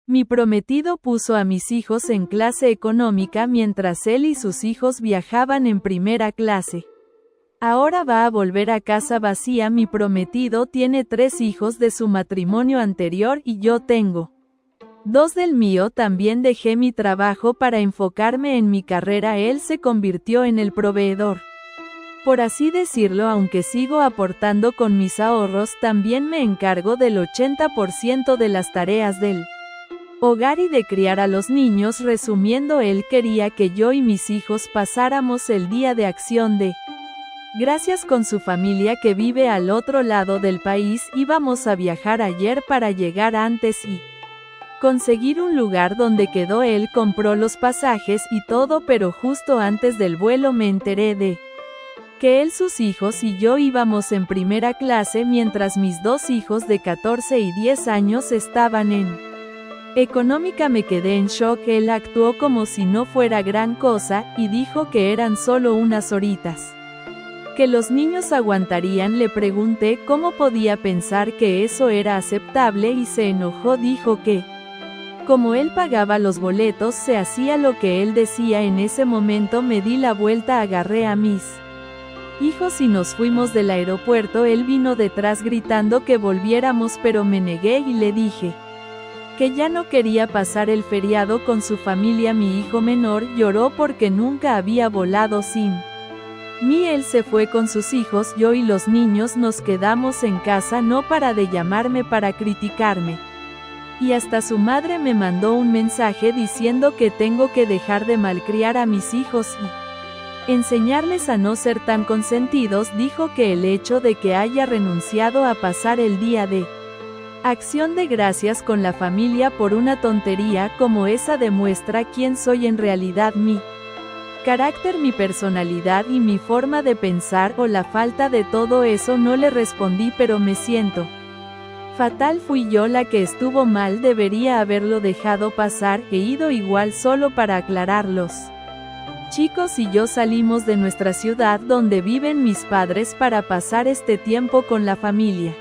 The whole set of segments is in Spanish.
Mi prometido puso a mis hijos en clase económica mientras él y sus hijos viajaban en primera clase. Ahora va a volver a casa vacía. Mi prometido tiene 3 hijos de su matrimonio anterior y yo tengo 2 del mío. También dejé mi trabajo para enfocarme en mi carrera. Él se convirtió en el proveedor, por así decirlo. Aunque sigo aportando con mis ahorros, también me encargo del 80% de las tareas del hogar y de criar a los niños. Resumiendo, él quería que yo y mis hijos pasáramos el Día de Acción de Gracias con su familia que vive al otro lado del país. Íbamos a viajar ayer para llegar antes y conseguir un lugar donde quedó. Él compró los pasajes y todo, pero justo antes del vuelo me enteré de que él, sus hijos y yo íbamos en primera clase mientras mis 2 hijos de 14 y 10 años estaban en económica. Me quedé en shock. Él actuó como si no fuera gran cosa y dijo que eran solo unas horitas, que los niños aguantarían. Le pregunté cómo podía pensar que eso era aceptable y se enojó. Dijo que como él pagaba los boletos, se hacía lo que él decía. En ese momento me di la vuelta, agarré a mis hijos y nos fuimos del aeropuerto. Él vino detrás gritando que volviéramos, pero me negué y le dije que ya no quería pasar el feriado con su familia. Mi hijo menor lloró porque nunca había volado sin mí. Él se fue con sus hijos. Yo y los niños nos quedamos en casa. No para de llamarme para criticarme. Y hasta su madre me mandó un mensaje diciendo que tengo que dejar de malcriar a mis hijos y enseñarles a no ser tan consentidos. Dijo que el hecho de que haya renunciado a pasar el Día de Acción de Gracias con la familia por una tontería como esa demuestra quién soy en realidad, mi carácter, mi personalidad y mi forma de pensar, o la falta de todo eso. No le respondí, pero me siento fatal. Fui yo la que estuvo mal. Debería haberlo dejado pasar. He ido igual. Solo para aclararlos, chicos y yo salimos de nuestra ciudad donde viven mis padres para pasar este tiempo con la familia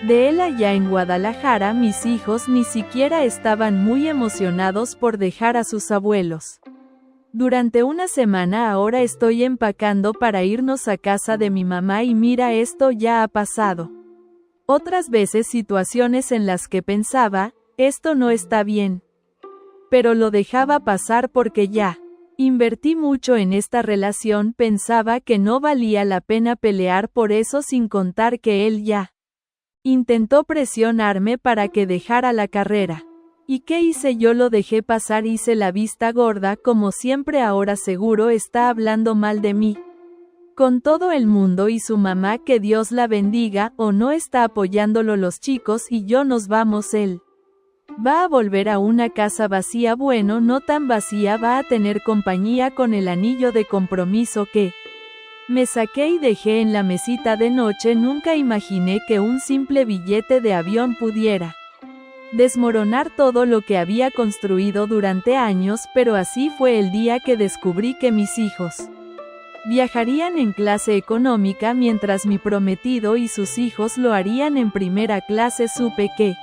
de él allá en Guadalajara. Mis hijos ni siquiera estaban muy emocionados por dejar a sus abuelos durante una semana. Ahora estoy empacando para irnos a casa de mi mamá y mira, esto ya ha pasado otras veces, situaciones en las que pensaba, esto no está bien, pero lo dejaba pasar porque ya invertí mucho en esta relación. Pensaba que no valía la pena pelear por eso, sin contar que él ya intentó presionarme para que dejara la carrera. ¿Y qué hice yo? Lo dejé pasar. Hice la vista gorda como siempre. Ahora seguro está hablando mal de mí con todo el mundo y su mamá, que Dios la bendiga, o no está apoyándolo. Los chicos y yo nos vamos. Él va a volver a una casa vacía. Bueno, no tan vacía. Va a tener compañía con el anillo de compromiso que me saqué y dejé en la mesita de noche. Nunca imaginé que un simple billete de avión pudiera desmoronar todo lo que había construido durante años, pero así fue el día que descubrí que mis hijos viajarían en clase económica mientras mi prometido y sus hijos lo harían en primera clase. Supe que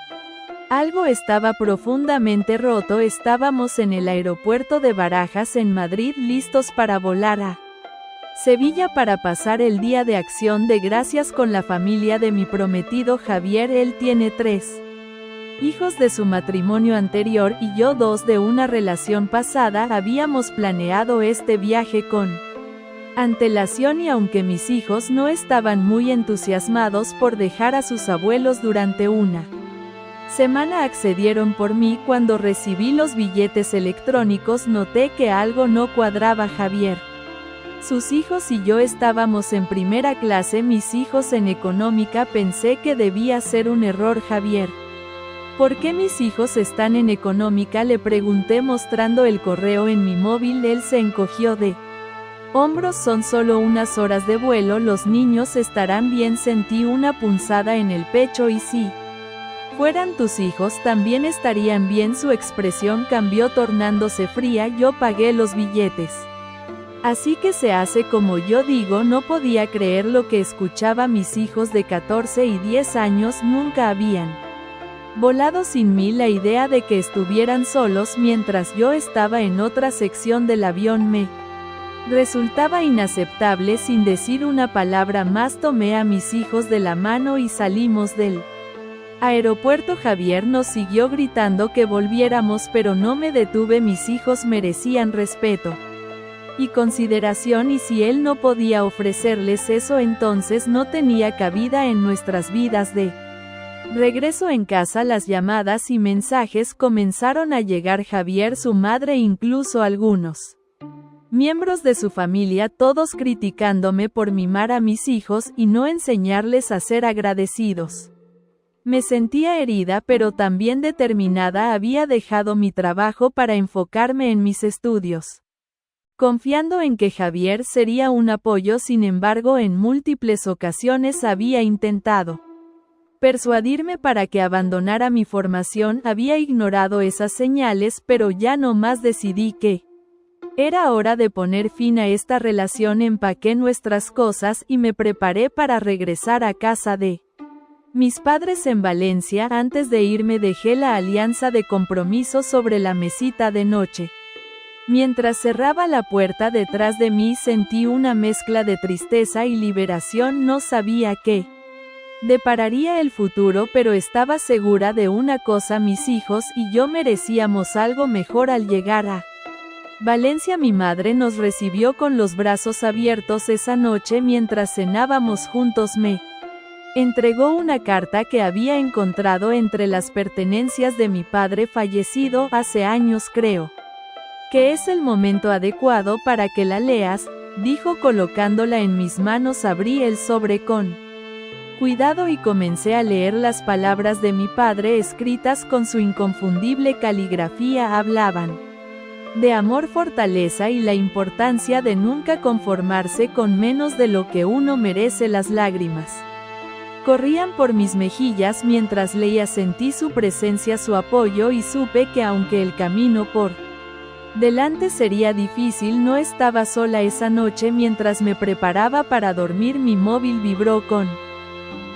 algo estaba profundamente roto. Estábamos en el aeropuerto de Barajas en Madrid, listos para volar a Sevilla para pasar el Día de Acción de Gracias con la familia de mi prometido Javier. Él tiene 3 hijos de su matrimonio anterior y yo 2 de una relación pasada. Habíamos planeado este viaje con antelación y aunque mis hijos no estaban muy entusiasmados por dejar a sus abuelos durante una semana, accedieron por mí. Cuando recibí los billetes electrónicos noté que algo no cuadraba. Javier, sus hijos y yo estábamos en primera clase, mis hijos en económica. Pensé que debía ser un error. Javier, ¿por qué mis hijos están en económica?, le pregunté mostrando el correo en mi móvil. Él se encogió de hombros. Son solo unas horas de vuelo, los niños estarán bien. Sentí una punzada en el pecho. ¿Y si fueran tus hijos también estarían bien? Su expresión cambió tornándose fría. Yo pagué los billetes, así que se hace como yo digo. No podía creer lo que escuchaba. Mis hijos de 14 y 10 años nunca habían Volado sin mí la idea de que estuvieran solos mientras yo estaba en otra sección del avión me resultaba inaceptable. Sin decir una palabra más tomé a mis hijos de la mano y salimos del aeropuerto. Javier nos siguió gritando que volviéramos, pero no me detuve. Mis hijos merecían respeto y consideración, y si él no podía ofrecerles eso, entonces no tenía cabida en nuestras vidas. De regreso en casa, las llamadas y mensajes comenzaron a llegar. Javier, su madre, incluso algunos miembros de su familia, todos criticándome por mimar a mis hijos y no enseñarles a ser agradecidos. Me sentía herida, pero también determinada. Había dejado mi trabajo para enfocarme en mis estudios, confiando en que Javier sería un apoyo. Sin embargo, en múltiples ocasiones había intentado persuadirme para que abandonara mi formación. Había ignorado esas señales, pero ya no más. Decidí que era hora de poner fin a esta relación. Empaqué nuestras cosas y me preparé para regresar a casa de mis padres en Valencia. Antes de irme dejé la alianza de compromiso sobre la mesita de noche. Mientras cerraba la puerta detrás de mí, sentí una mezcla de tristeza y liberación. No sabía qué depararía el futuro, pero estaba segura de una cosa: mis hijos y yo merecíamos algo mejor. Al llegar a Valencia, mi madre nos recibió con los brazos abiertos. Esa noche, mientras cenábamos juntos, me entregó una carta que había encontrado entre las pertenencias de mi padre fallecido hace años. Creo que es el momento adecuado para que la leas, dijo colocándola en mis manos. Abrí el sobre con cuidado y comencé a leer las palabras de mi padre escritas con su inconfundible caligrafía. Hablaban de amor, fortaleza y la importancia de nunca conformarse con menos de lo que uno merece. Las lágrimas corrían por mis mejillas mientras leía. Sentí su presencia, su apoyo, y supe que aunque el camino por delante sería difícil, no estaba sola. Esa noche, mientras me preparaba para dormir, mi móvil vibró con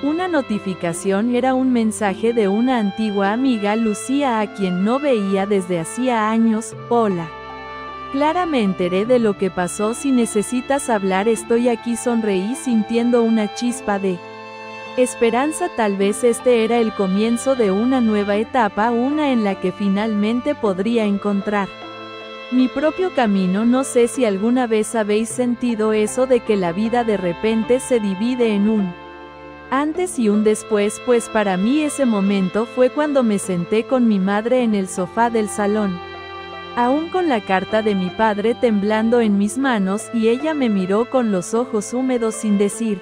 una notificación. Era un mensaje de una antigua amiga, Lucía, a quien no veía desde hacía años. Hola Clara, me enteré de lo que pasó. Si necesitas hablar, estoy aquí. Sonreí sintiendo una chispa de esperanza. Tal vez este era el comienzo de una nueva etapa, una en la que finalmente podría encontrar mi propio camino. No sé si alguna vez habéis sentido eso de que la vida de repente se divide en un antes y un después. Pues para mí ese momento fue cuando me senté con mi madre en el sofá del salón, aún con la carta de mi padre temblando en mis manos, y ella me miró con los ojos húmedos sin decir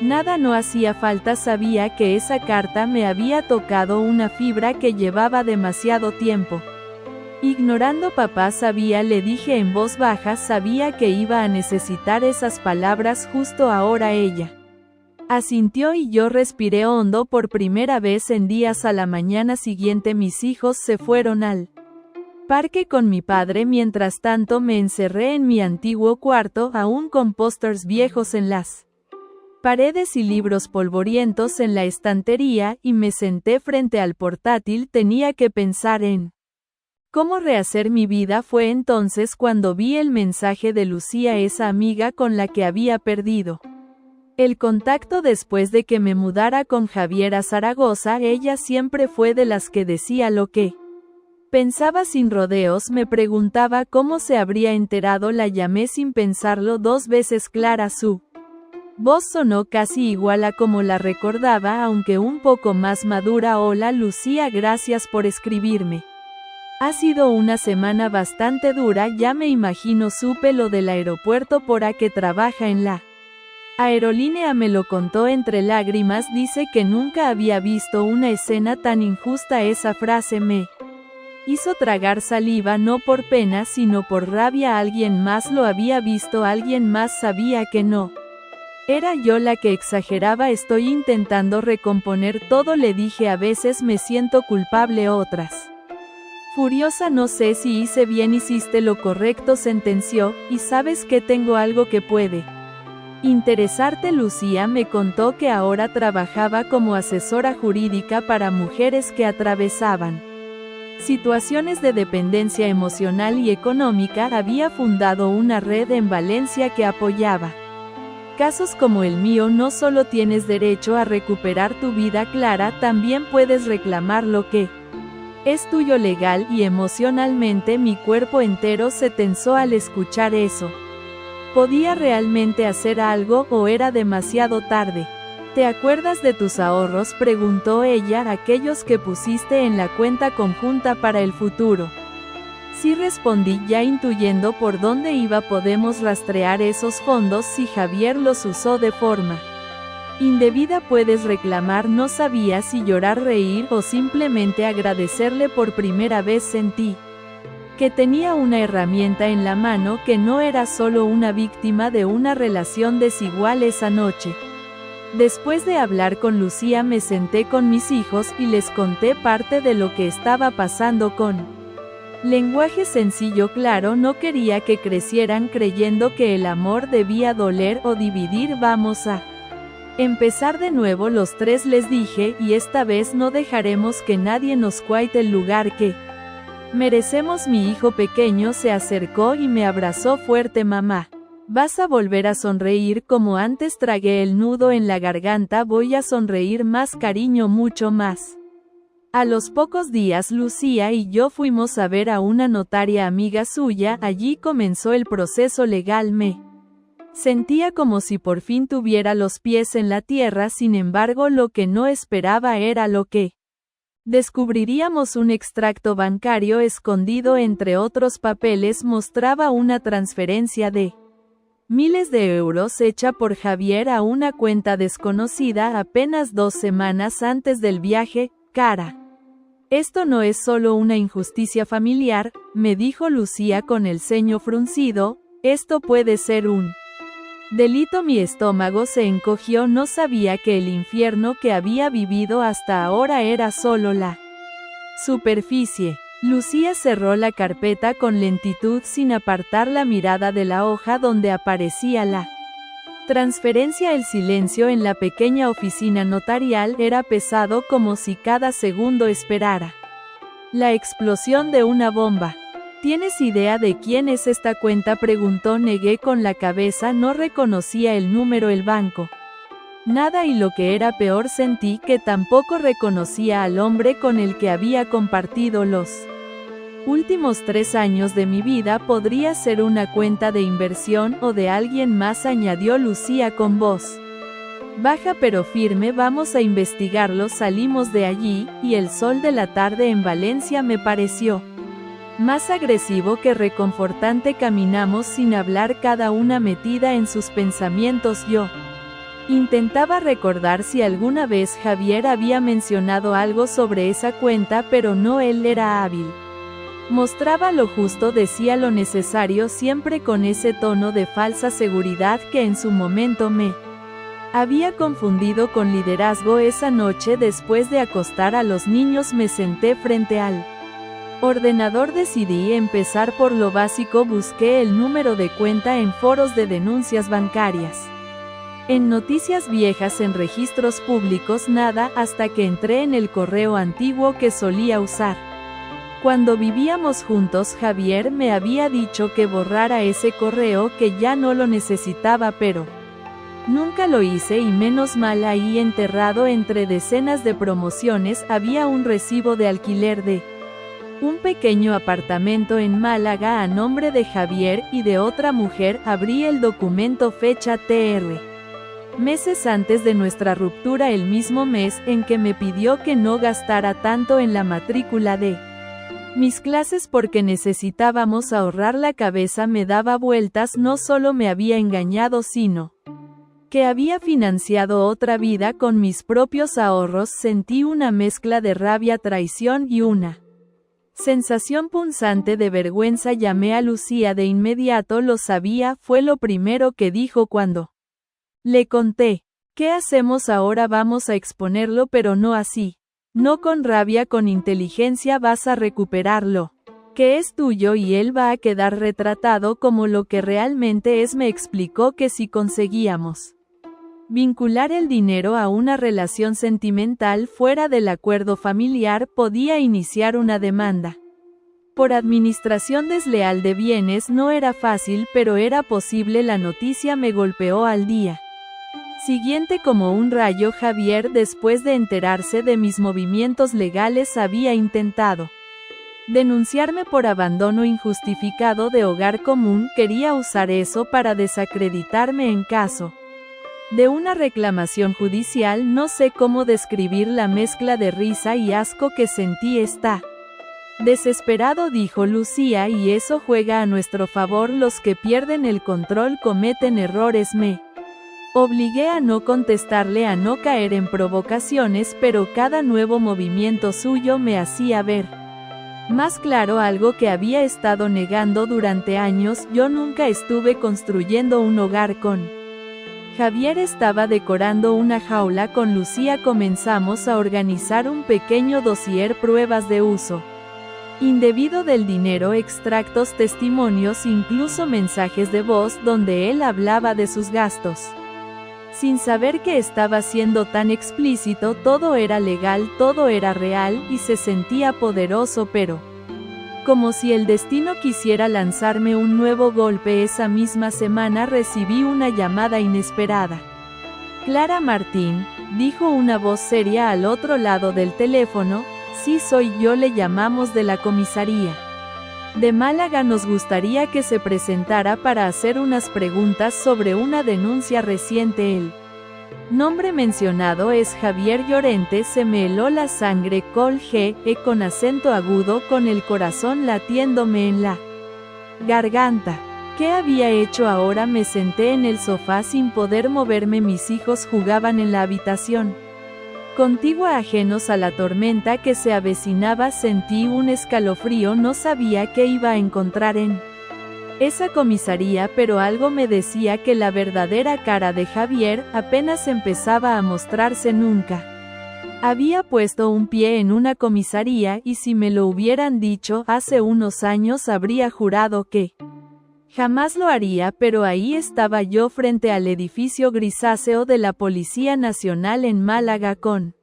nada. No hacía falta. Sabía que esa carta me había tocado una fibra que llevaba demasiado tiempo ignorando. Papá, sabía, le dije en voz baja, sabía que iba a necesitar esas palabras justo ahora. Ella asintió y yo respiré hondo. Por primera vez en días. A la mañana siguiente mis hijos se fueron al parque con mi padre. Mientras tanto me encerré en mi antiguo cuarto, aún con pósters viejos en las paredes y libros polvorientos en la estantería, y me senté frente al portátil. Tenía que pensar en cómo rehacer mi vida. Fue entonces cuando vi el mensaje de Lucía, esa amiga con la que había perdido el contacto después de que me mudara con Javier a Zaragoza. Ella siempre fue de las que decía lo que pensaba sin rodeos. Me preguntaba cómo se habría enterado. La llamé sin pensarlo 2 veces. Clara. Su voz sonó casi igual a como la recordaba, aunque un poco más madura. Hola Lucía, gracias por escribirme. Ha sido una semana bastante dura, ya me imagino. Supe lo del aeropuerto. ¿Por a qué trabaja en la aerolínea? Me lo contó entre lágrimas. Dice que nunca había visto una escena tan injusta. Esa frase me hizo tragar saliva, no por pena sino por rabia. Alguien más lo había visto, alguien más sabía que no era yo la que exageraba. Estoy intentando recomponer todo, le dije. A veces me siento culpable, otras furiosa. No sé si hice bien. Hiciste lo correcto, sentenció, y sabes que tengo algo que puede Interesarte. Lucía me contó que ahora trabajaba como asesora jurídica para mujeres que atravesaban situaciones de dependencia emocional y económica. Había fundado una red en Valencia que apoyaba casos como el mío. No solo tienes derecho a recuperar tu vida clara, también puedes reclamar lo que es tuyo legal y emocionalmente. Mi cuerpo entero se tensó al escuchar eso. ¿Podía realmente hacer algo o era demasiado tarde? ¿Te acuerdas de tus ahorros?, preguntó ella, aquellos que pusiste en la cuenta conjunta para el futuro. Sí, respondí, ya intuyendo por dónde iba. Podemos rastrear esos fondos si Javier los usó de forma indebida. Puedes reclamar. No sabía si llorar, reír o simplemente agradecerle. Por primera vez sentí que tenía una herramienta en la mano, que no era solo una víctima de una relación desigual. Esa noche, después de hablar con Lucía, me senté con mis hijos y les conté parte de lo que estaba pasando con lenguaje sencillo, claro. No quería que crecieran creyendo que el amor debía doler o dividir. Vamos a empezar de nuevo los tres, les dije, y esta vez no dejaremos que nadie nos quite el lugar que merecemos. Mi hijo pequeño se acercó y me abrazó fuerte. Mamá, ¿vas a volver a sonreír como antes? Tragué el nudo en la garganta. Voy a sonreír más, cariño, mucho más. A los pocos días, Lucía y yo fuimos a ver a una notaria amiga suya. Allí comenzó el proceso legal. Me sentía como si por fin tuviera los pies en la tierra. Sin embargo, lo que no esperaba era lo que descubriríamos. Un extracto bancario escondido entre otros papeles mostraba una transferencia de miles de euros hecha por Javier a una cuenta desconocida apenas 2 semanas antes del viaje. Cara, esto no es solo una injusticia familiar, me dijo Lucía con el ceño fruncido, esto puede ser un delito. Mi estómago se encogió. No sabía que el infierno que había vivido hasta ahora era solo la superficie. Lucía cerró la carpeta con lentitud, sin apartar la mirada de la hoja donde aparecía la transferencia. El silencio en la pequeña oficina notarial era pesado, como si cada segundo esperara la explosión de una bomba. ¿Tienes idea de quién es esta cuenta?, preguntó. Negué con la cabeza. No reconocía el número, el banco. Nada, y lo que era peor, sentí que tampoco reconocía al hombre con el que había compartido los últimos 3 años de mi vida. Podría ser una cuenta de inversión o de alguien más, añadió Lucía con voz baja pero firme. Vamos a investigarlo. Salimos de allí, y el sol de la tarde en Valencia me pareció más agresivo que reconfortante. Caminamos sin hablar, cada una metida en sus pensamientos. Yo intentaba recordar si alguna vez Javier había mencionado algo sobre esa cuenta, pero no. Él era hábil. Mostraba lo justo, decía lo necesario, siempre con ese tono de falsa seguridad que en su momento me había confundido con liderazgo. Esa noche, después de acostar a los niños, me senté frente al ordenador. Decidí empezar por lo básico. Busqué el número de cuenta en foros de denuncias bancarias, en noticias viejas, en registros públicos. Nada, hasta que entré en el correo antiguo que solía usar cuando vivíamos juntos. Javier me había dicho que borrara ese correo, que ya no lo necesitaba, pero nunca lo hice, y menos mal. Ahí, enterrado entre decenas de promociones, había un recibo de alquiler de un pequeño apartamento en Málaga a nombre de Javier y de otra mujer. Abrí el documento, fecha TR. Meses antes de nuestra ruptura, el mismo mes en que me pidió que no gastara tanto en la matrícula de mis clases porque necesitábamos ahorrar. La cabeza me daba vueltas. No solo me había engañado, sino que había financiado otra vida con mis propios ahorros. Sentí una mezcla de rabia, traición y una sensación punzante de vergüenza. Llamé a Lucía de inmediato. Lo sabía, fue lo primero que dijo cuando le conté. ¿Qué hacemos ahora? Vamos a exponerlo, pero no así. No con rabia, con inteligencia. Vas a recuperarlo. Que es tuyo y él va a quedar retratado como lo que realmente es. Me explicó que si conseguíamos vincular el dinero a una relación sentimental fuera del acuerdo familiar, podía iniciar una demanda por administración desleal de bienes. No era fácil, pero era posible. La noticia me golpeó al día siguiente como un rayo. Javier, después de enterarse de mis movimientos legales, había intentado denunciarme por abandono injustificado de hogar común. Quería usar eso para desacreditarme en caso de una reclamación judicial. No sé cómo describir la mezcla de risa y asco que sentí. Está desesperado, dijo Lucía, y eso juega a nuestro favor. Los que pierden el control cometen errores. Me obligué a no contestarle, a no caer en provocaciones, pero cada nuevo movimiento suyo me hacía ver más claro algo que había estado negando durante años. Yo nunca estuve construyendo un hogar con Javier, estaba decorando una jaula con Lucía. Comenzamos a organizar un pequeño dossier, pruebas de uso indebido del dinero, extractos, testimonios, incluso mensajes de voz donde él hablaba de sus gastos. Sin saber que estaba siendo tan explícito, todo era legal, todo era real, y se sentía poderoso, pero como si el destino quisiera lanzarme un nuevo golpe. Esa misma semana recibí una llamada inesperada. Clara Martín, dijo una voz seria al otro lado del teléfono. Sí, soy yo, le llamamos de la comisaría de Málaga. Nos gustaría que se presentara para hacer unas preguntas sobre una denuncia reciente. El nombre mencionado es Javier Llorente. Se me heló la sangre. Col G, con acento agudo, con el corazón latiéndome en la garganta. ¿Qué había hecho ahora? Me senté en el sofá sin poder moverme. Mis hijos jugaban en la habitación contigua, ajenos a la tormenta que se avecinaba. Sentí un escalofrío. No sabía qué iba a encontrar en esa comisaría, pero algo me decía que la verdadera cara de Javier apenas empezaba a mostrarse. Nunca había puesto un pie en una comisaría, y si me lo hubieran dicho hace unos años habría jurado que jamás lo haría, pero ahí estaba yo frente al edificio grisáceo de la Policía Nacional en Málaga, con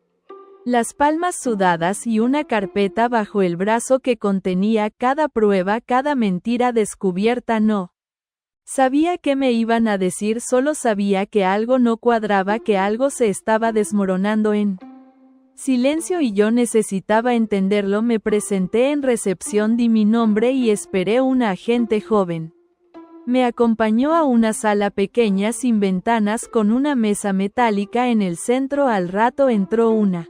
las palmas sudadas y una carpeta bajo el brazo que contenía cada prueba, cada mentira descubierta. No sabía qué me iban a decir, solo sabía que algo no cuadraba, que algo se estaba desmoronando en silencio y yo necesitaba entenderlo. Me presenté en recepción, di mi nombre y esperé. Una agente joven me acompañó a una sala pequeña sin ventanas con una mesa metálica en el centro. Al rato entró una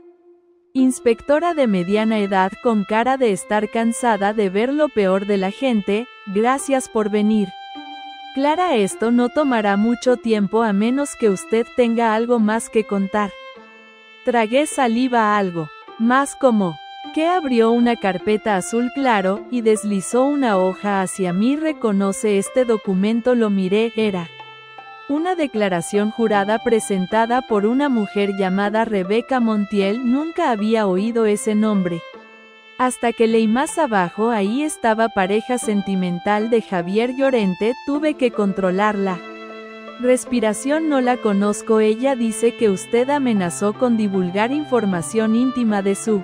inspectora de mediana edad con cara de estar cansada de ver lo peor de la gente. Gracias por venir, Clara, esto no tomará mucho tiempo a menos que usted tenga algo más que contar. Tragué saliva. Algo más como que abrió una carpeta azul claro, y deslizó una hoja hacia mí. ¿Reconoce este documento? Lo miré. Era una declaración jurada presentada por una mujer llamada Rebeca Montiel. Nunca había oído ese nombre hasta que leí más abajo. Ahí estaba: pareja sentimental de Javier Llorente. Tuve que controlar la respiración. No la conozco. Ella dice que usted amenazó con divulgar información íntima de su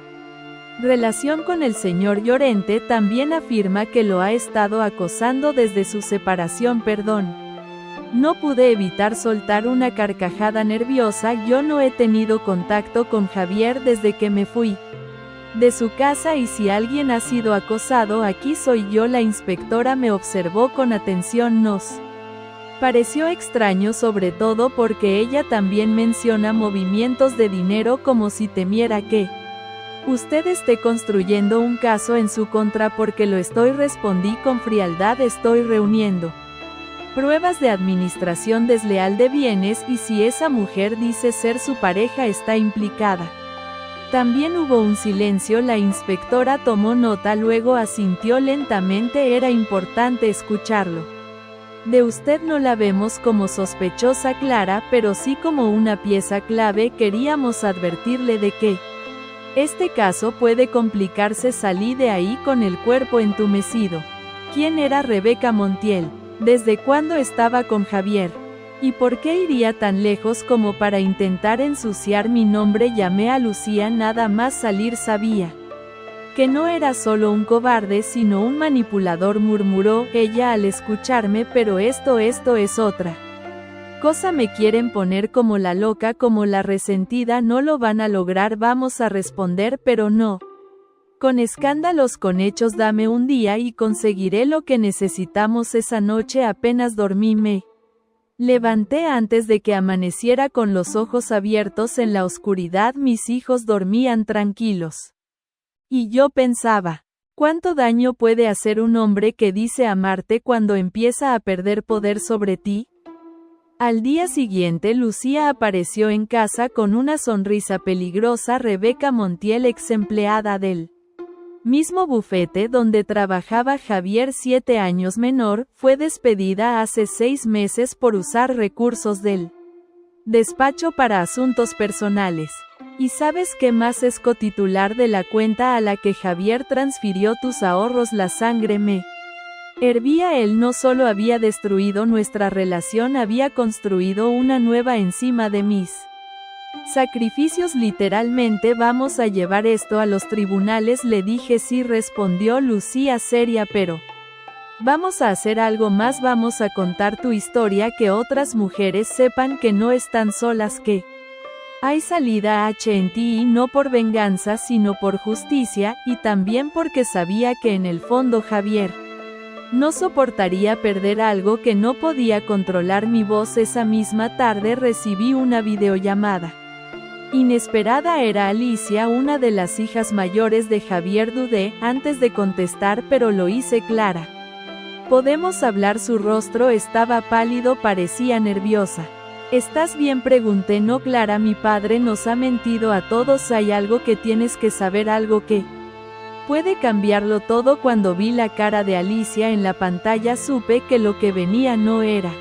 relación con el señor Llorente. También afirma que lo ha estado acosando desde su separación. Perdón. No pude evitar soltar una carcajada nerviosa. Yo no he tenido contacto con Javier desde que me fui de su casa, y si alguien ha sido acosado aquí soy yo. La inspectora me observó con atención. Nos pareció extraño, sobre todo porque ella también menciona movimientos de dinero, como si temiera que usted esté construyendo un caso en su contra. Porque lo estoy, respondí con frialdad. Estoy reuniendo pruebas de administración desleal de bienes, y si esa mujer dice ser su pareja está implicada. También hubo un silencio. La inspectora tomó nota, luego asintió lentamente. Era importante escucharlo. De usted no la vemos como sospechosa, Clara, pero sí como una pieza clave. Queríamos advertirle de que Este caso puede complicarse. Salí de ahí con el cuerpo entumecido. ¿Quién era Rebeca Montiel? ¿Desde cuándo estaba con Javier? ¿Y por qué iría tan lejos como para intentar ensuciar mi nombre? Llamé a Lucía. Nada más salir sabía que no era solo un cobarde sino un manipulador, murmuró ella al escucharme, pero esto es otra cosa. Me quieren poner como la loca, como la resentida. No lo van a lograr. Vamos a responder, pero no con escándalos, con hechos. Dame un día y conseguiré lo que necesitamos. Esa noche apenas dormí. Me levanté antes de que amaneciera con los ojos abiertos en la oscuridad. Mis hijos dormían tranquilos. Y yo pensaba, ¿cuánto daño puede hacer un hombre que dice amarte cuando empieza a perder poder sobre ti? Al día siguiente Lucía apareció en casa con una sonrisa peligrosa. Rebeca Montiel, ex empleada del mismo bufete donde trabajaba Javier, 7 años menor, fue despedida hace 6 meses por usar recursos del despacho para asuntos personales. ¿Y sabes qué más? Es cotitular de la cuenta a la que Javier transfirió tus ahorros. La sangre me hervía. Él no solo había destruido nuestra relación, había construido una nueva encima de mis sacrificios. Literalmente. Vamos a llevar esto a los tribunales, le dije. Sí, respondió Lucía seria, pero vamos a hacer algo más. Vamos a contar tu historia, que otras mujeres sepan que no están solas, que hay salida en ti, y no por venganza sino por justicia, y también porque sabía que en el fondo Javier no soportaría perder algo que no podía controlar. Mi voz. Esa misma tarde recibí una videollamada inesperada. Era Alicia, una de las hijas mayores de Javier. Dudé antes de contestar, pero lo hice. Clara, ¿podemos hablar? Su rostro estaba pálido, parecía nerviosa. ¿Estás bien?, pregunté. No, Clara, mi padre nos ha mentido a todos. Hay algo que tienes que saber, algo que puede cambiarlo todo. Cuando vi la cara de Alicia en la pantalla supe que lo que venía no era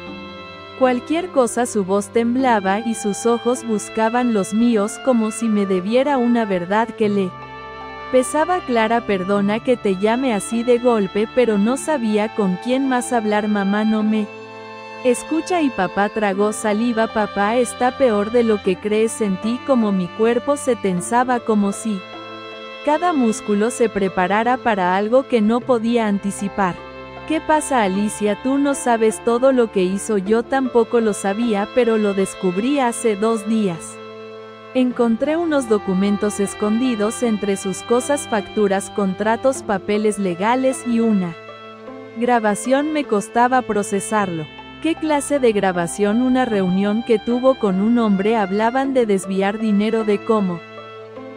cualquier cosa. Su voz temblaba y sus ojos buscaban los míos como si me debiera una verdad que le pesaba. Clara, perdona que te llame así de golpe, pero no sabía con quién más hablar. Mamá no me escucha y papá. Tragó saliva. Papá está peor de lo que crees. Sentí como mi cuerpo se tensaba, como si cada músculo se preparara para algo que no podía anticipar. ¿Qué pasa, Alicia? Tú no sabes todo lo que hizo. Yo tampoco lo sabía, pero lo descubrí hace 2 días. Encontré unos documentos escondidos entre sus cosas: facturas, contratos, papeles legales y una grabación. Me costaba procesarlo. ¿Qué clase de grabación? Una reunión que tuvo con un hombre. Hablaban de desviar dinero, de cómo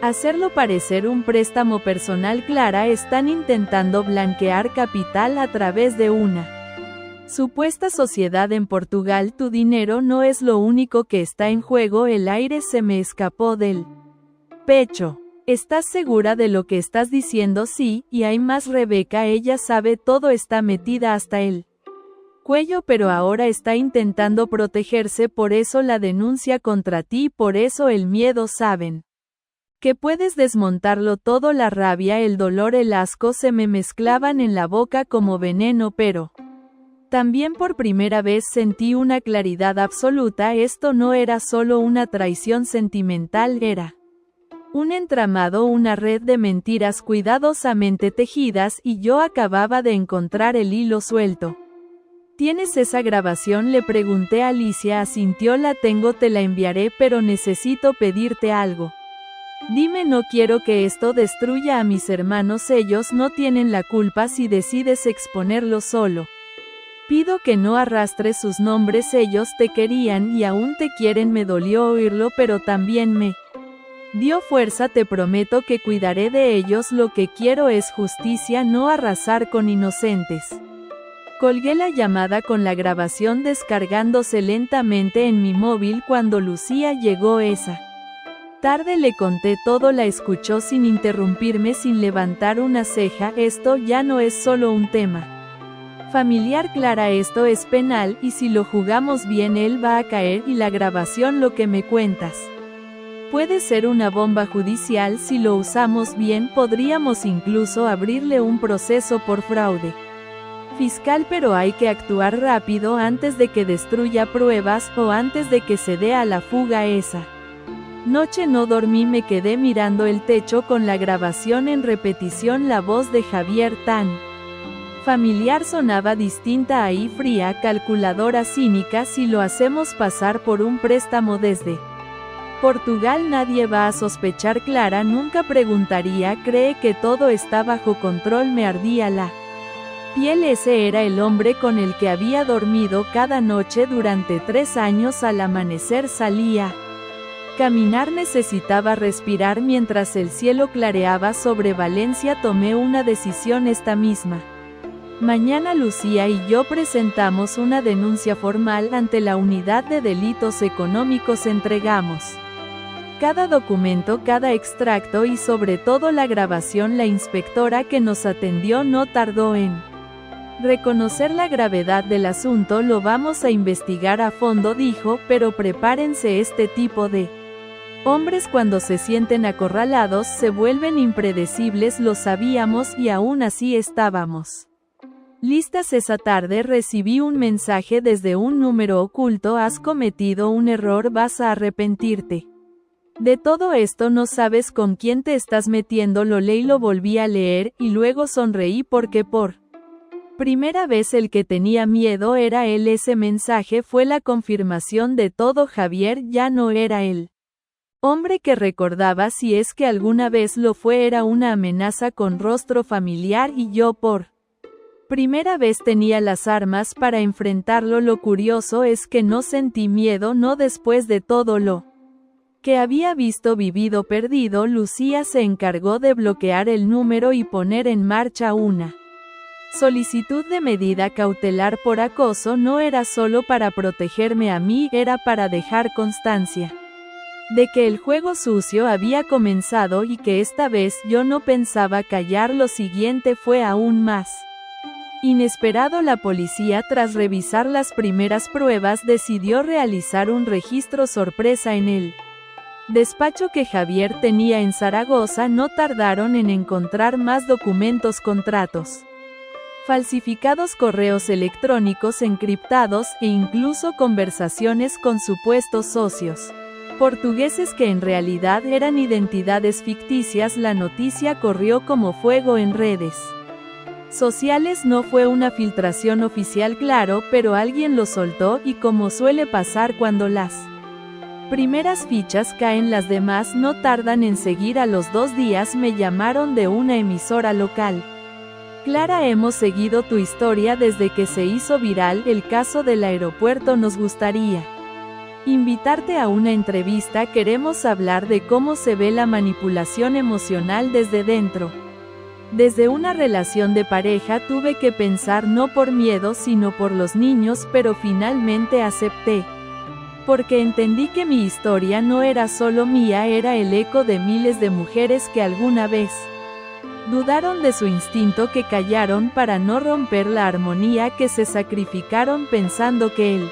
hacerlo parecer un préstamo personal. Clara, están intentando blanquear capital a través de una supuesta sociedad en Portugal. Tu dinero no es lo único que está en juego. El aire se me escapó del pecho. ¿Estás segura de lo que estás diciendo? Sí, y hay más. Rebeca, ella sabe todo, está metida hasta el cuello, pero ahora está intentando protegerse. Por eso la denuncia contra ti, por eso el miedo. Saben que puedes desmontarlo todo. La rabia, el dolor, el asco se me mezclaban en la boca como veneno, pero también por primera vez sentí una claridad absoluta. Esto no era solo una traición sentimental, era un entramado, una red de mentiras cuidadosamente tejidas, y yo acababa de encontrar el hilo suelto. ¿Tienes esa grabación?, le pregunté. Alicia asintió. La tengo, te la enviaré, pero necesito pedirte algo. Dime, no quiero que esto destruya a mis hermanos. Ellos no tienen la culpa si decides exponerlo solo. Pido que no arrastres sus nombres. Ellos te querían y aún te quieren. Me dolió oírlo, pero también me dio fuerza. Te prometo que cuidaré de ellos. Lo que quiero es justicia, no arrasar con inocentes. Colgué la llamada con la grabación descargándose lentamente en mi móvil. Cuando Lucía llegó esa tarde le conté todo. La escuchó sin interrumpirme, sin levantar una ceja. Esto ya no es solo un tema familiar, Clara, esto es penal, y si lo jugamos bien él va a caer. Y la grabación, lo que me cuentas, Puede ser una bomba judicial si lo usamos bien, podríamos incluso abrirle un proceso por fraude fiscal, pero hay que actuar rápido antes de que destruya pruebas o antes de que se dé a la fuga esa noche. No dormí, me quedé mirando el techo con la grabación en repetición. La voz de Javier, tan familiar, sonaba distinta ahí, fría, calculadora, cínica. Si lo hacemos pasar por un préstamo desde Portugal, nadie va a sospechar. Clara nunca preguntaría, cree que todo está bajo control. Me ardía la piel. Ese era el hombre con el que había dormido cada noche durante 3 años. Al amanecer salía a caminar, necesitaba respirar mientras el cielo clareaba sobre Valencia. Tomé una decisión esta misma mañana. Lucía y yo presentamos una denuncia formal ante la Unidad de Delitos Económicos. Entregamos cada documento, cada extracto y sobre todo la grabación. La inspectora que nos atendió no tardó en reconocer la gravedad del asunto. Lo vamos a investigar a fondo, dijo, pero prepárense, este tipo de hombres cuando se sienten acorralados se vuelven impredecibles. Lo sabíamos y aún así estábamos listas. Esa tarde recibí un mensaje desde un número oculto: has cometido un error, vas a arrepentirte de todo esto, no sabes con quién te estás metiendo. Lo leí, lo volví a leer, y luego sonreí porque por primera vez el que tenía miedo era él. Ese mensaje fue la confirmación de todo. Javier ya no era el hombre que recordaba, si es que alguna vez lo fue. Era una amenaza con rostro familiar y yo por primera vez tenía las armas para enfrentarlo. Lo curioso es que no sentí miedo, no después de todo lo que había visto, vivido, perdido. Lucía se encargó de bloquear el número y poner en marcha una solicitud de medida cautelar por acoso. No era solo para protegerme a mí, era para dejar constancia de que el juego sucio había comenzado y que esta vez yo no pensaba callar. Lo siguiente fue aún más inesperado. La policía, tras revisar las primeras pruebas, decidió realizar un registro sorpresa en el despacho que Javier tenía en Zaragoza. No tardaron en encontrar más documentos, contratos falsificados, correos electrónicos encriptados e incluso conversaciones con supuestos socios portugueses que en realidad eran identidades ficticias. La noticia corrió como fuego en redes sociales. No fue una filtración oficial, claro, pero alguien lo soltó y, como suele pasar cuando las primeras fichas caen, las demás no tardan en seguir. A los 2 días me llamaron de una emisora local. Clara, hemos seguido tu historia desde que se hizo viral el caso del aeropuerto. Nos gustaría invitarte a una entrevista. Queremos hablar de cómo se ve la manipulación emocional desde dentro. Desde una relación de pareja tuve que pensar, no por miedo sino por los niños, pero finalmente acepté. Porque entendí que mi historia no era solo mía, era el eco de miles de mujeres que alguna vez dudaron de su instinto, que callaron para no romper la armonía, que se sacrificaron pensando que el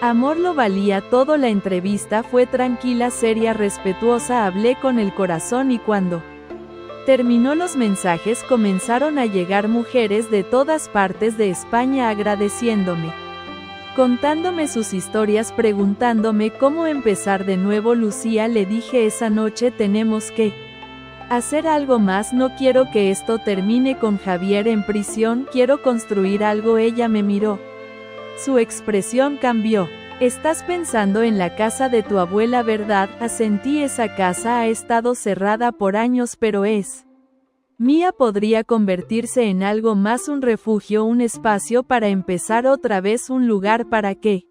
amor lo valía todo. La entrevista fue tranquila, seria, respetuosa. Hablé con el corazón y cuando terminó los mensajes comenzaron a llegar mujeres de todas partes de España agradeciéndome, contándome sus historias, preguntándome cómo empezar de nuevo. Lucía, le dije esa noche, tenemos que hacer algo más. No quiero que esto termine con Javier en prisión, quiero construir algo. Ella me miró. Su expresión cambió. Estás pensando en la casa de tu abuela, ¿verdad? Asentí. Esa casa ha estado cerrada por años, pero es mía. Podría convertirse en algo más, un refugio, un espacio para empezar otra vez, un lugar para que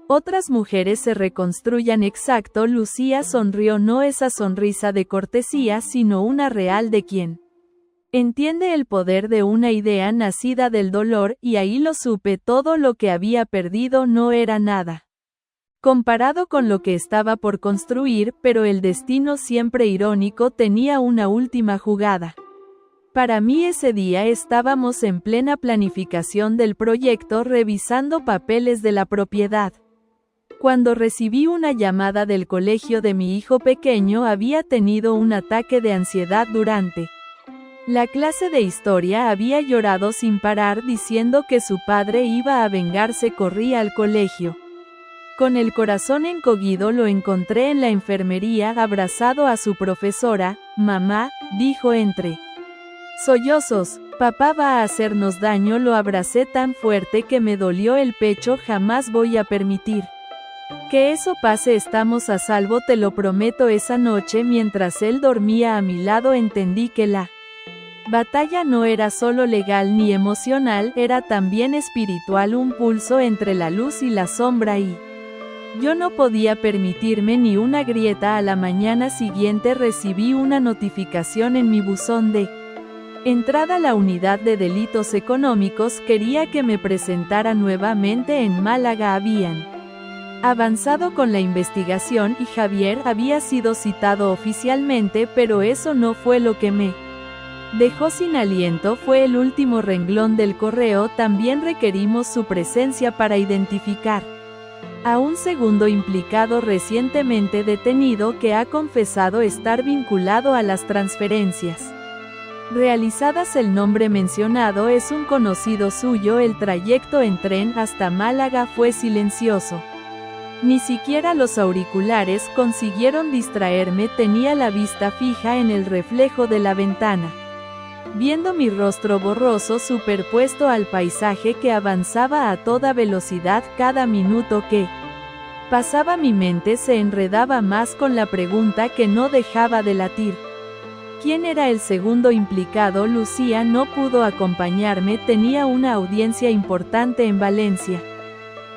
otras mujeres se reconstruyan. Exacto. Lucía sonrió, no esa sonrisa de cortesía, sino una real de quien entiende el poder de una idea nacida del dolor, y ahí lo supe. Todo lo que había perdido no era nada comparado con lo que estaba por construir, pero el destino, siempre irónico, tenía una última jugada. Para mí ese día estábamos en plena planificación del proyecto, revisando papeles de la propiedad, Cuando recibí una llamada del colegio de mi hijo pequeño, había tenido un ataque de ansiedad durante la clase de historia. Había llorado sin parar diciendo que su padre iba a vengarse. Corrí al colegio. Con el corazón encogido lo encontré en la enfermería abrazado a su profesora. Mamá, dijo entre sollozos, papá va a hacernos daño. Lo abracé tan fuerte que me dolió el pecho. Jamás voy a permitir que eso pase. Estamos a salvo, te lo prometo. Esa noche, mientras él dormía a mi lado, entendí que la batalla no era solo legal ni emocional, era también espiritual, un pulso entre la luz y la sombra, y yo no podía permitirme ni una grieta. A la mañana siguiente recibí una notificación en mi buzón de entrada. La unidad de delitos económicos quería que me presentara nuevamente en Málaga. Habían avanzado con la investigación y Javier había sido citado oficialmente, pero eso no fue lo que me dejó sin aliento. Fue el último renglón del correo. También requerimos su presencia para identificar a un segundo implicado recientemente detenido que ha confesado estar vinculado a las transferencias realizadas. El nombre mencionado es un conocido suyo. El trayecto en tren hasta Málaga fue silencioso. Ni siquiera los auriculares consiguieron distraerme. Tenía la vista fija en el reflejo de la ventana, viendo mi rostro borroso superpuesto al paisaje que avanzaba a toda velocidad. Cada minuto que pasaba mi mente se enredaba más con la pregunta que no dejaba de latir. ¿Quién era el segundo implicado? Lucía no pudo acompañarme, tenía una audiencia importante en Valencia,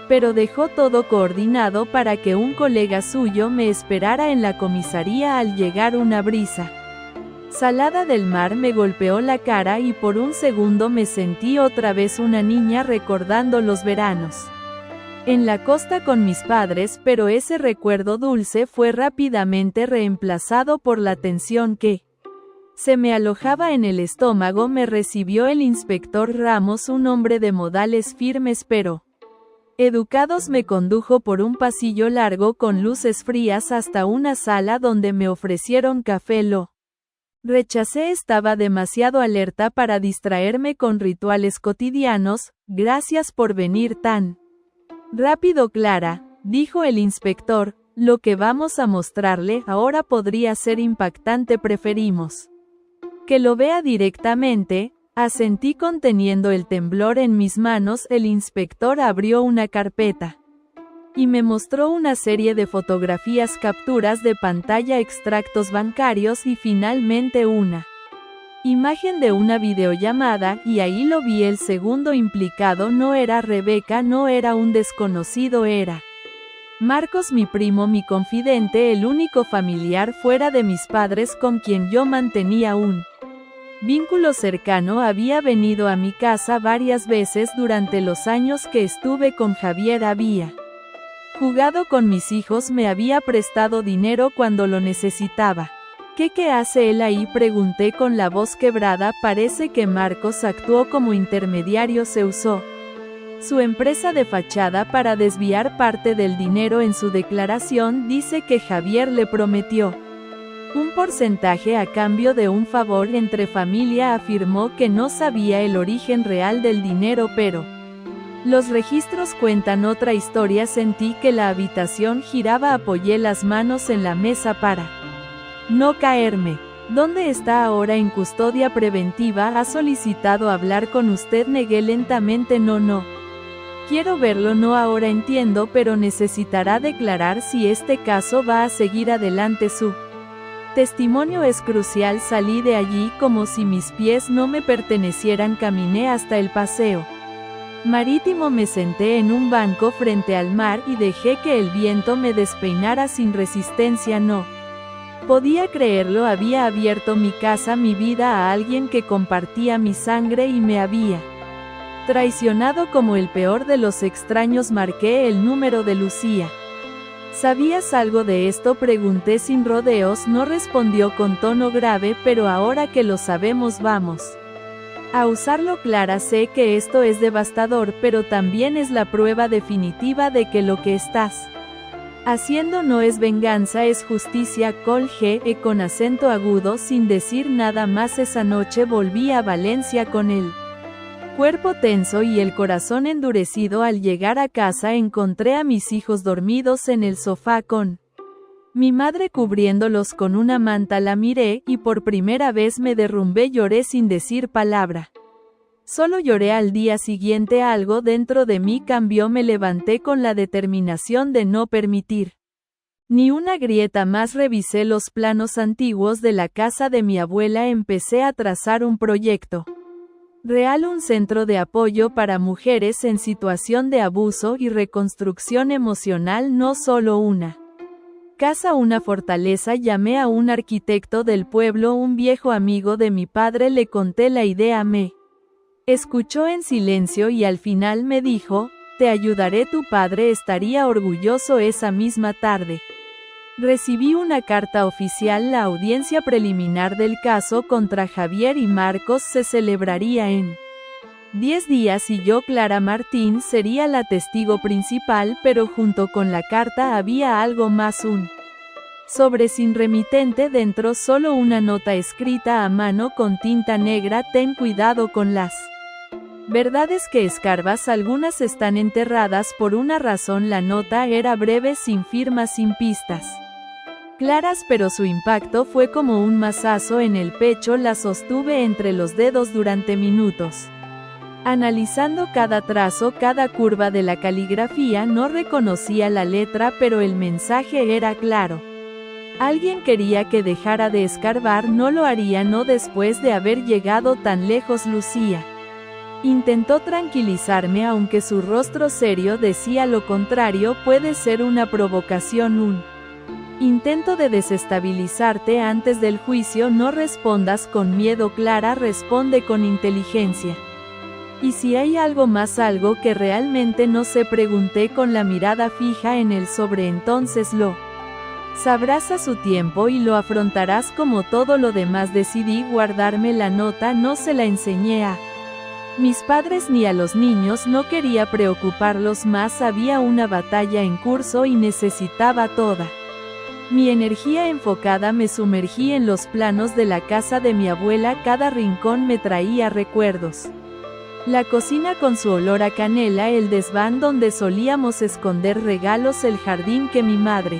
pero dejó todo coordinado para que un colega suyo me esperara en la comisaría. Al llegar, una brisa salada del mar me golpeó la cara y por un segundo me sentí otra vez una niña recordando los veranos en la costa con mis padres, pero ese recuerdo dulce fue rápidamente reemplazado por la tensión que se me alojaba en el estómago. Me recibió el inspector Ramos, un hombre de modales firmes pero educados. Me condujo por un pasillo largo con luces frías hasta una sala donde me ofrecieron café. Lo rechacé, estaba demasiado alerta para distraerme con rituales cotidianos. Gracias por venir tan rápido, Clara, dijo el inspector. Lo que vamos a mostrarle ahora podría ser impactante. Preferimos que lo vea directamente. Asentí conteniendo el temblor en mis manos. El inspector abrió una carpeta y me mostró una serie de fotografías, capturas de pantalla, extractos bancarios y finalmente una imagen de una videollamada, y ahí lo vi. El segundo implicado no era Rebeca, no era un desconocido, era Marcos, mi primo, mi confidente, el único familiar fuera de mis padres con quien yo mantenía un vínculo cercano. Había venido a mi casa varias veces durante los años que estuve con Javier, había jugado con mis hijos, me había prestado dinero cuando lo necesitaba. ¿Qué hace él ahí?, pregunté con la voz quebrada. Parece que Marcos actuó como intermediario, se usó su empresa de fachada para desviar parte del dinero. En su declaración dice que Javier le prometió un porcentaje a cambio de un favor entre familia. Afirmó que no sabía el origen real del dinero, pero los registros cuentan otra historia. Sentí que la habitación giraba, apoyé las manos en la mesa para no caerme. ¿Dónde está ahora? En custodia preventiva. ¿Ha solicitado hablar con usted? Negué lentamente. No. Quiero verlo. No ahora. Entiendo, pero necesitará declarar si este caso va a seguir adelante. Su testimonio es crucial. Salí de allí como si mis pies no me pertenecieran. Caminé hasta el paseo marítimo, me senté en un banco frente al mar y dejé que el viento me despeinara sin resistencia. No podía creerlo. Había abierto mi casa, mi vida a alguien que compartía mi sangre y me había traicionado como el peor de los extraños. Marqué el número de Lucía. ¿Sabías algo de esto?, pregunté sin rodeos. No respondió con tono grave. Pero ahora que lo sabemos, vamos a usarlo. Clara, sé que esto es devastador, pero también es la prueba definitiva de que lo que estás Haciendo no es venganza es justicia, col G. con acento agudo sin decir nada más. Esa noche volví a Valencia con el cuerpo tenso y el corazón endurecido. Al llegar a casa encontré a mis hijos dormidos en el sofá con mi madre cubriéndolos con una manta. La miré, y por primera vez me derrumbé. Lloré sin decir palabra. Solo lloré. Al día siguiente algo dentro de mí cambió. Me levanté con la determinación de no permitir ni una grieta más. Revisé los planos antiguos de la casa de mi abuela. Empecé a trazar un proyecto real, un centro de apoyo para mujeres en situación de abuso y reconstrucción emocional, no solo una casa, una fortaleza. Llamé a un arquitecto del pueblo, un viejo amigo de mi padre. Le conté la idea. Me escuchó en silencio y al final me dijo: te ayudaré, tu padre estaría orgulloso. Esa misma tarde recibí una carta oficial. La audiencia preliminar del caso contra Javier y Marcos se celebraría en 10 días y yo, Clara Martín, sería la testigo principal, pero junto con la carta había algo más: un sobre sin remitente dentro, solo una nota escrita a mano con tinta negra: ten cuidado con las verdades que escarbas, algunas están enterradas por una razón. La nota era breve, sin firmas, sin pistas claras, pero su impacto fue como un mazazo en el pecho. La sostuve entre los dedos durante minutos, analizando cada trazo, cada curva de la caligrafía. No reconocía la letra, pero el mensaje era claro. Alguien quería que dejara de escarbar. No lo haría, no después de haber llegado tan lejos. Lucía intentó tranquilizarme, aunque su rostro serio decía lo contrario. Puede ser una provocación, un intento de desestabilizarte antes del juicio. No respondas con miedo, Clara, responde con inteligencia. ¿Y si hay algo más, algo que realmente no sé?, pregunté con la mirada fija en el sobre. Entonces lo sabrás a su tiempo y lo afrontarás como todo lo demás. Decidí guardarme la nota, no se la enseñé a mis padres ni a los niños, no quería preocuparlos más. Había una batalla en curso y necesitaba toda mi energía enfocada. Me sumergí en los planos de la casa de mi abuela. Cada rincón me traía recuerdos. La cocina con su olor a canela, el desván donde solíamos esconder regalos, el jardín que mi madre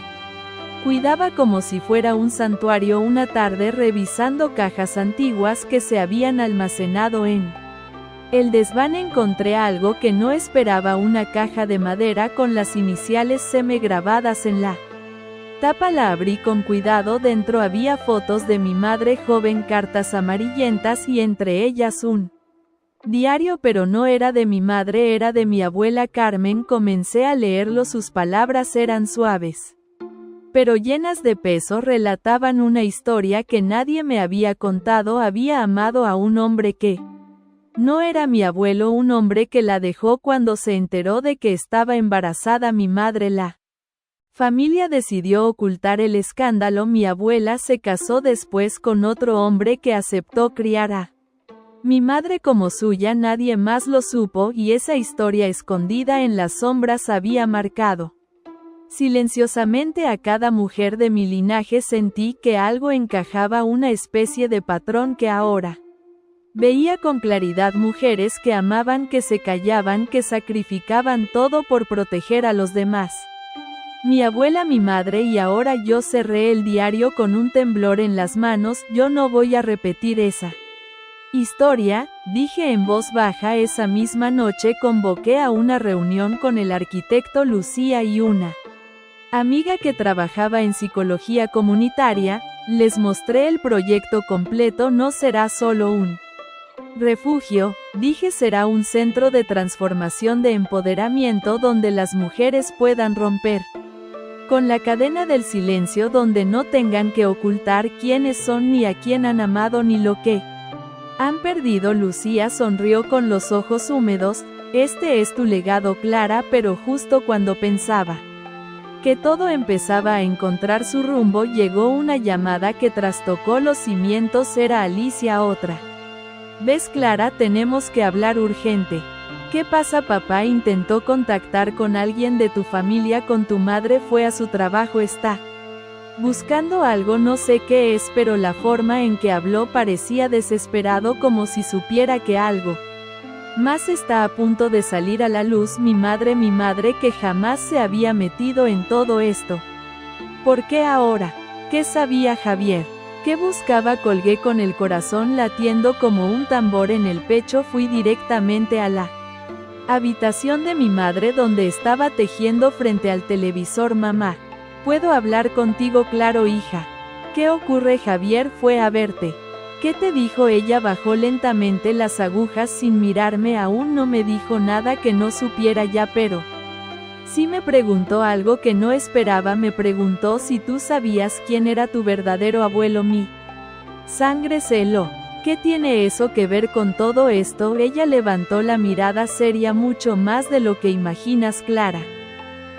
cuidaba como si fuera un santuario. Una tarde, revisando cajas antiguas que se habían almacenado en el desván, encontré algo que no esperaba: una caja de madera con las iniciales CM grabadas en la tapa. La abrí con cuidado. Dentro había fotos de mi madre joven, cartas amarillentas y entre ellas un diario, pero no era de mi madre, era de mi abuela Carmen. Comencé a leerlo. Sus palabras eran suaves, pero llenas de peso. Relataban una historia que nadie me había contado. Había amado a un hombre que no era mi abuelo, un hombre que la dejó cuando se enteró de que estaba embarazada mi madre. La familia decidió ocultar el escándalo. Mi abuela se casó después con otro hombre que aceptó criar a mi madre como suya. Nadie más lo supo, y esa historia escondida en las sombras había marcado silenciosamente a cada mujer de mi linaje. Sentí que algo encajaba, una especie de patrón que ahora veía con claridad: mujeres que amaban, que se callaban, que sacrificaban todo por proteger a los demás. Mi abuela, mi madre y ahora yo. Cerré el diario con un temblor en las manos. Yo no voy a repetir esa historia, dije en voz baja. Esa misma noche convoqué a una reunión con el arquitecto, Lucía y una amiga que trabajaba en psicología comunitaria. Les mostré el proyecto completo. No será solo un refugio, dije, será un centro de transformación, de empoderamiento, donde las mujeres puedan romper con la cadena del silencio, donde no tengan que ocultar quiénes son, ni a quién han amado, ni lo que han perdido. Lucía sonrió con los ojos húmedos. Este es tu legado, Clara. Pero justo cuando pensaba que todo empezaba a encontrar su rumbo, llegó una llamada que trastocó los cimientos. Era Alicia. Otra vez, Clara, tenemos que hablar urgente. ¿Qué pasa papá? Intentó contactar con alguien de tu familia, con tu madre, fue a su trabajo, está buscando algo, no sé qué es, pero la forma en que habló parecía desesperado, como si supiera que algo más está a punto de salir a la luz. Mi madre que jamás se había metido en todo esto. ¿Por qué ahora? ¿Qué sabía Javier? ¿Qué buscaba? Colgué con el corazón latiendo como un tambor en el pecho. Fui directamente a la habitación de mi madre, donde estaba tejiendo frente al televisor. Mamá, ¿puedo hablar contigo? Claro, hija. ¿Qué ocurre? Javier fue a verte. ¿Qué te dijo? Ella bajó lentamente las agujas sin mirarme. Aún no me dijo nada que no supiera ya, pero sí me preguntó algo que no esperaba. Me preguntó si tú sabías quién era tu verdadero abuelo. Mi sangre se heló. ¿Qué tiene eso que ver con todo esto? Ella levantó la mirada seria. Mucho más de lo que imaginas, Clara.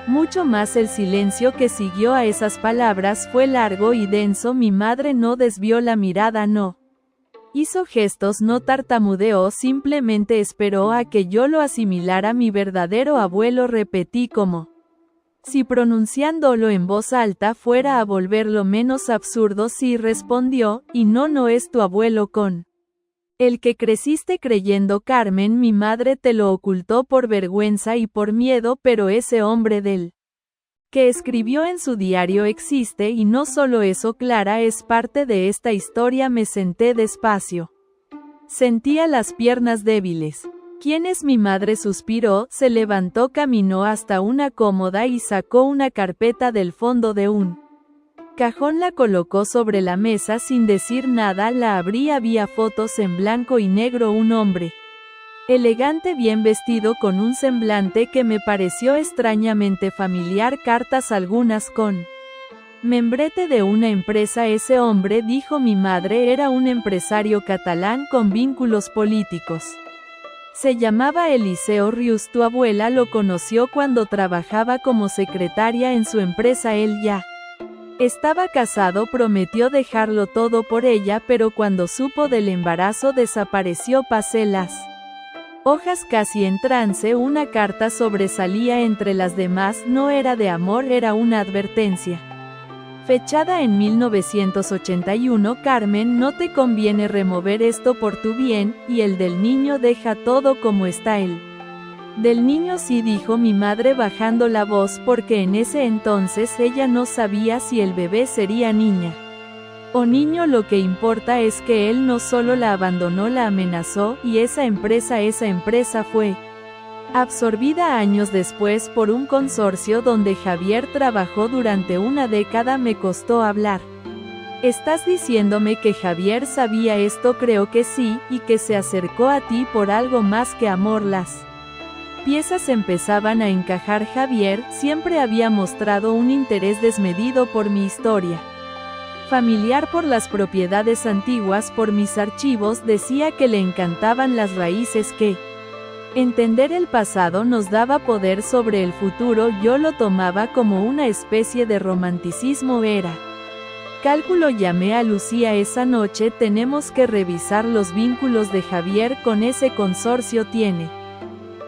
Mucho más. El silencio que siguió a esas palabras fue largo y denso. Mi madre no desvió la mirada, no hizo gestos, no tartamudeó, simplemente esperó a que yo lo asimilara. Mi verdadero abuelo, repetí como si pronunciándolo en voz alta fuera a volverlo menos absurdo. Sí, respondió, y no es tu abuelo con el que creciste creyendo. Carmen, mi madre te lo ocultó por vergüenza y por miedo, pero ese hombre del que escribió en su diario existe, y no solo eso, Clara, es parte de esta historia. Me senté despacio. Sentía las piernas débiles. ¿Quién es? Mi madre suspiró, se levantó, caminó hasta una cómoda y sacó una carpeta del fondo de un cajón. La colocó sobre la mesa sin decir nada. La abrí. Había fotos en blanco y negro. Un hombre elegante, bien vestido, con un semblante que me pareció extrañamente familiar. Cartas, algunas con membrete de una empresa. Ese hombre, dijo mi madre, era un empresario catalán con vínculos políticos. Se llamaba Eliseo Rius. Tu abuela lo conoció cuando trabajaba como secretaria en su empresa. Él ya estaba casado, prometió dejarlo todo por ella, pero cuando supo del embarazo desapareció. Pasé las hojas casi en trance. Una carta sobresalía entre las demás. No era de amor, era una advertencia. Fechada en 1981. Carmen, no te conviene remover esto por tu bien, y el del niño, deja todo como está. El del niño sí, dijo mi madre bajando la voz, porque en ese entonces ella no sabía si el bebé sería niña o niño. Lo que importa es que él no solo la abandonó, la amenazó, y esa empresa fue absorbida años después por un consorcio donde Javier trabajó durante una década. Me costó hablar. ¿Estás diciéndome que Javier sabía esto? Creo que sí, y que se acercó a ti por algo más que amor. Las piezas empezaban a encajar. Javier siempre había mostrado un interés desmedido por mi historia familiar, por las propiedades antiguas, por mis archivos. Decía que le encantaban las raíces, que entender el pasado nos daba poder sobre el futuro. Yo lo tomaba como una especie de romanticismo. Era cálculo. Llamé a Lucía esa noche. Tenemos que revisar los vínculos de Javier con ese consorcio. Tiene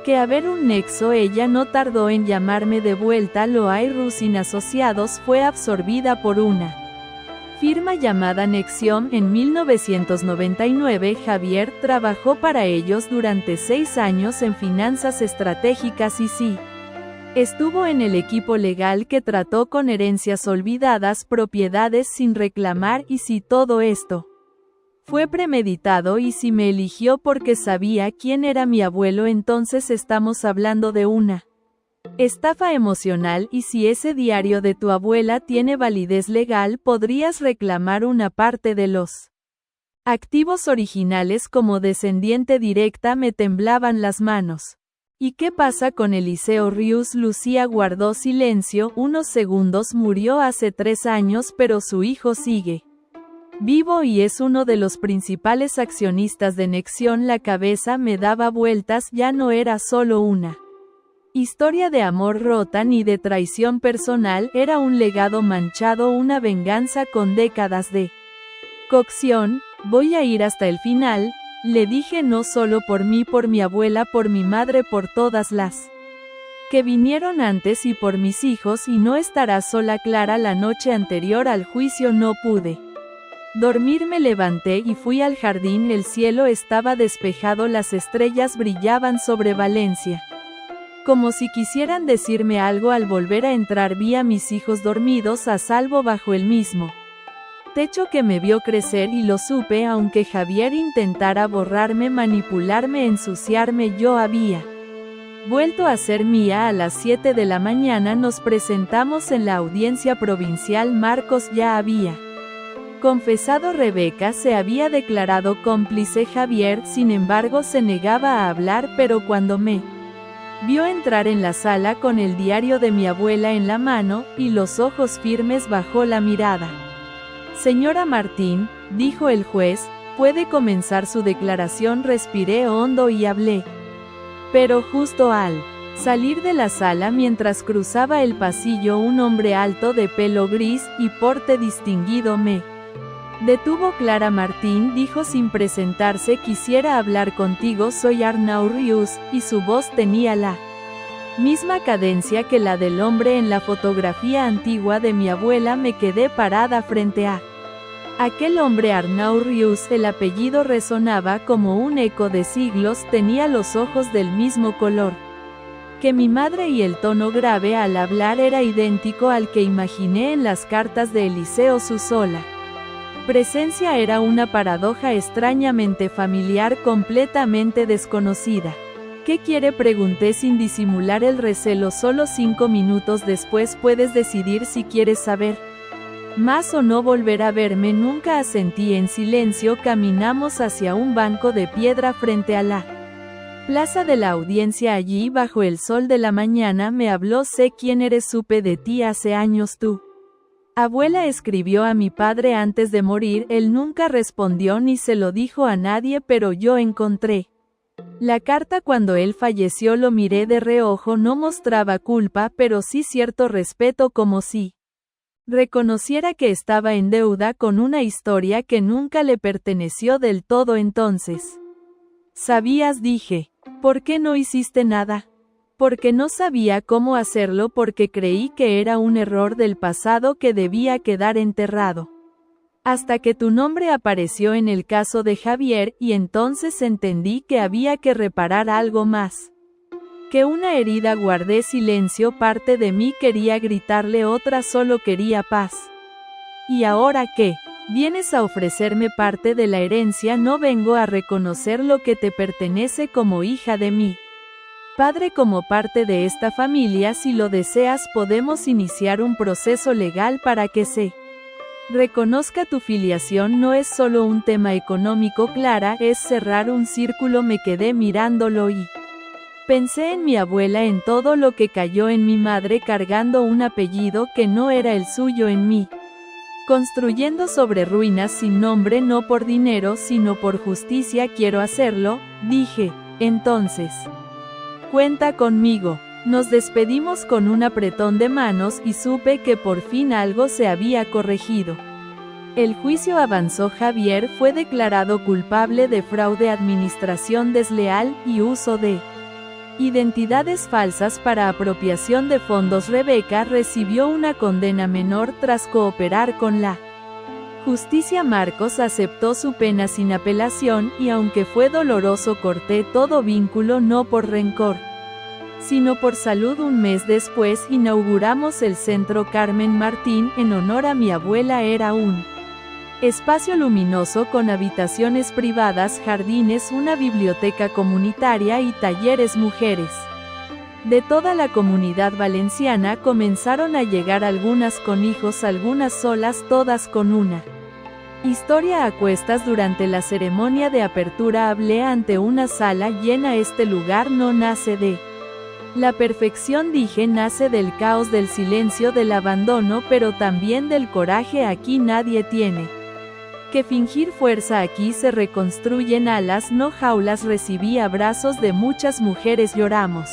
que haber un nexo. Ella no tardó en llamarme de vuelta. Loay Rusin Asociados fue absorbida por una firma llamada Nexium en 1999. Javier trabajó para ellos durante 6 años en finanzas estratégicas y sí, estuvo en el equipo legal que trató con herencias olvidadas, propiedades sin reclamar. Y si todo esto fue premeditado, y si me eligió porque sabía quién era mi abuelo, entonces estamos hablando de una estafa emocional. Y si ese diario de tu abuela tiene validez legal, podrías reclamar una parte de los activos originales como descendiente directa. Me temblaban las manos. ¿Y qué pasa con Eliseo Rius? Lucía guardó silencio unos segundos. Murió hace 3 años, pero su hijo sigue vivo y es uno de los principales accionistas de Nexium. La cabeza me daba vueltas. Ya no era solo una historia de amor rota ni de traición personal, era un legado manchado, una venganza con décadas de cocción. Voy a ir hasta el final, Le dije no solo por mí, por mi abuela, por mi madre, por todas las que vinieron antes y por mis hijos, y no estará sola. Clara, la noche anterior al juicio no pude dormir, me levanté y fui al jardín. El cielo estaba despejado, las estrellas brillaban sobre Valencia, como si quisieran decirme algo. Al volver a entrar vi a mis hijos dormidos a salvo bajo el mismo techo que me vio crecer, y lo supe, aunque Javier intentara borrarme, manipularme, ensuciarme, yo había vuelto a ser mía. A las 7 de la mañana nos presentamos en la audiencia provincial. Marcos ya había confesado, Rebeca se había declarado cómplice, Javier, sin embargo, se negaba a hablar, pero cuando me vio entrar en la sala con el diario de mi abuela en la mano, y los ojos firmes, bajó la mirada. Señora Martín, dijo el juez, puede comenzar su declaración. Respiré hondo y hablé. Pero justo al salir de la sala, mientras cruzaba el pasillo, un hombre alto de pelo gris y porte distinguido me detuvo. Clara Martín, dijo sin presentarse, quisiera hablar contigo. Soy Arnaud Rius, y su voz tenía la misma cadencia que la del hombre en la fotografía antigua de mi abuela. Me quedé parada frente a aquel hombre. Arnaud Rius, el apellido resonaba como un eco de siglos, tenía los ojos del mismo color que mi madre y el tono grave al hablar era idéntico al que imaginé en las cartas de Eliseo. Su sola presencia era una paradoja extrañamente familiar, completamente desconocida. ¿Qué quiere?, pregunté sin disimular el recelo. Solo 5 minutos después puedes decidir si quieres saber más o no volver a verme. Nunca, asentí en silencio. Caminamos hacia un banco de piedra frente a la plaza de la audiencia. Allí, bajo el sol de la mañana, me habló. Sé quién eres, supe de ti hace años. Tu abuela escribió a mi padre antes de morir. Él nunca respondió ni se lo dijo a nadie, pero yo encontré la carta cuando él falleció. Lo miré de reojo. No mostraba culpa, pero sí cierto respeto, como si reconociera que estaba en deuda con una historia que nunca le perteneció del todo. Entonces, ¿sabías?, dije. ¿Por qué no hiciste nada? Porque no sabía cómo hacerlo, porque creí que era un error del pasado que debía quedar enterrado. Hasta que tu nombre apareció en el caso de Javier, y entonces entendí que había que reparar algo más que una herida. Guardé silencio. Parte de mí quería gritarle, otra solo quería paz. ¿Y ahora qué? ¿Vienes a ofrecerme parte de la herencia? No vengo a reconocer lo que te pertenece como hija de mi padre, como parte de esta familia. Si lo deseas, podemos iniciar un proceso legal para que se reconozca tu filiación. No es solo un tema económico, Clara, es cerrar un círculo. Me quedé mirándolo y pensé en mi abuela, en todo lo que cayó en mi madre cargando un apellido que no era el suyo, en mí construyendo sobre ruinas sin nombre, no por dinero sino por justicia. Quiero hacerlo, dije. Entonces, cuenta conmigo. Nos despedimos con un apretón de manos y supe que por fin algo se había corregido. El juicio avanzó. Javier fue declarado culpable de fraude, administración desleal y uso de identidades falsas para apropiación de fondos. Rebeca recibió una condena menor tras cooperar con la justicia. Marcos aceptó su pena sin apelación, y aunque fue doloroso, corté todo vínculo, no por rencor, sino por salud. Un mes después inauguramos el Centro Carmen Martín, en honor a mi abuela. Era un espacio luminoso con habitaciones privadas, jardines, una biblioteca comunitaria y talleres. Mujeres de toda la comunidad valenciana comenzaron a llegar, algunas con hijos, algunas solas, todas con una historia a cuestas. Durante la ceremonia de apertura hablé ante una sala llena. Este lugar no nace de la perfección, dije, nace del caos, del silencio, del abandono, pero también del coraje. Aquí nadie tiene que fingir fuerza, aquí se reconstruyen alas, no jaulas. Recibí abrazos de muchas mujeres, lloramos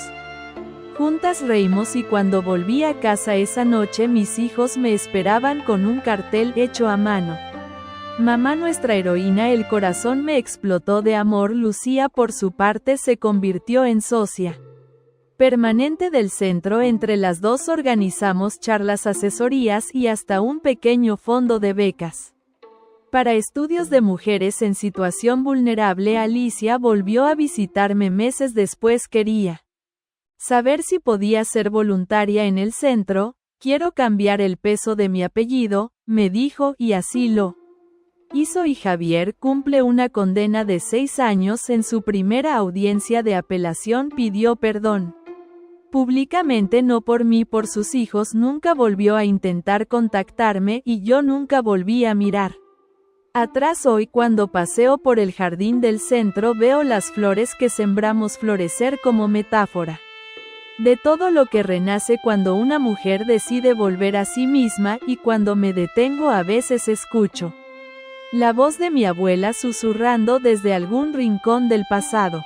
juntas, reímos, y cuando volví a casa esa noche mis hijos me esperaban con un cartel hecho a mano. Mamá, nuestra heroína, el corazón me explotó de amor. Lucía, por su parte, se convirtió en socia permanente del centro. Entre las dos organizamos charlas, asesorías y hasta un pequeño fondo de becas para estudios de mujeres en situación vulnerable. Alicia volvió a visitarme meses después. Quería saber si podía ser voluntaria en el centro. Quiero cambiar el peso de mi apellido, me dijo, y así lo hizo. Y Javier cumple una condena de 6 años. En su primera audiencia de apelación pidió perdón públicamente, no por mí, por sus hijos. Nunca volvió a intentar contactarme y yo nunca volví a mirar atrás. Hoy, cuando paseo por el jardín del centro, veo las flores que sembramos florecer como metáfora de todo lo que renace cuando una mujer decide volver a sí misma. Y cuando me detengo, a veces escucho la voz de mi abuela susurrando desde algún rincón del pasado.